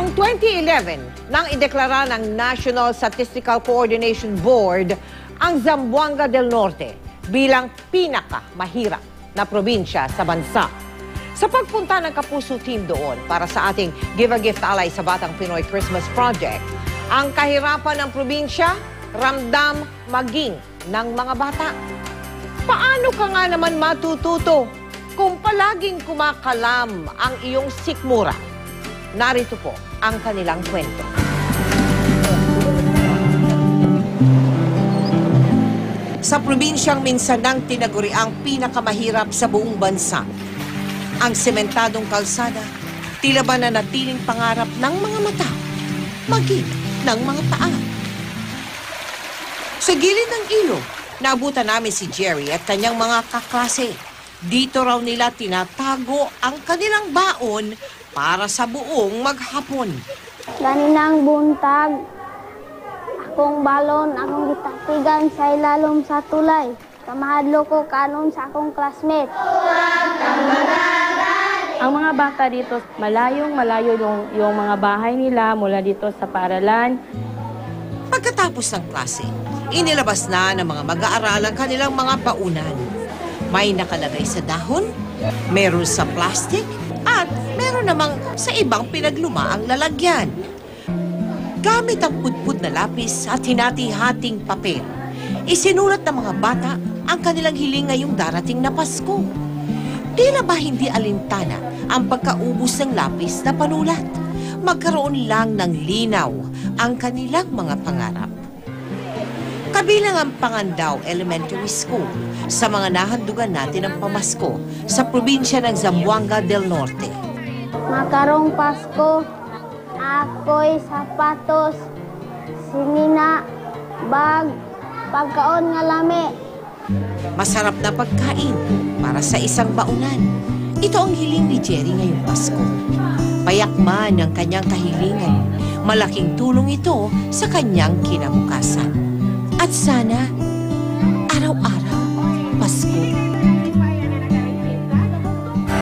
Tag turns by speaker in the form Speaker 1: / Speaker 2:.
Speaker 1: Noong 2011, nang ideklara ng National Statistical Coordination Board ang Zamboanga del Norte bilang pinakamahirap na probinsya sa bansa. Sa pagpunta ng Kapuso Team doon para sa ating Give a Gift Alay sa Batang Pinoy Christmas Project, ang kahirapan ng probinsya, ramdam maging ng mga bata. Paano ka nga naman matututo kung palaging kumakalam ang iyong sikmura? Narito po ang kanilang kwento. Sa probinsyang Mindanao tinaguriang pinakamahirap sa buong bansa, ang sementadong kalsada tila ba nanatiling pangarap ng mga mata, maging ng mga paa. Sa gilid ng ilog, naabutan namin si Jerry at kanyang mga kaklase. Dito raw nila tinatago ang kanilang baon para sa buong maghapon.
Speaker 2: Ganinang buntag, akong balon, akong gitatigan sa ilalom sa tulay. Kamahadlo ko kanon sa akong classmate.
Speaker 3: Ang mga bata dito, malayo yung mga bahay nila mula dito sa paaralan.
Speaker 1: Pagkatapos ng klase, inilabas na ng mga mag-aaral ang kanilang mga baunan. May nakalagay sa dahon, meron sa plastic, at meron namang sa ibang pinagluma ang lalagyan. Gamit ang pudpud na lapis at hinati-hating papel, isinulat ng mga bata ang kanilang hiling ngayong darating na Pasko. Tila ba hindi alintana ang pagkaubos ng lapis na panulat? Magkaroon lang ng linaw ang kanilang mga pangarap. Kabilang ang Pangandaw Elementary School sa mga nahandugan natin ng pamasko sa probinsya ng Zamboanga del Norte.
Speaker 2: Makarong Pasko, ako'y sapatos, sinina, bag, pagkaon nga lami.
Speaker 1: Masarap na pagkain para sa isang baunan. Ito ang hiling ni Jerry ngayong Pasko. Payakman ang kanyang kahilingan. Malaking tulong ito sa kanyang kinabukasan. At sana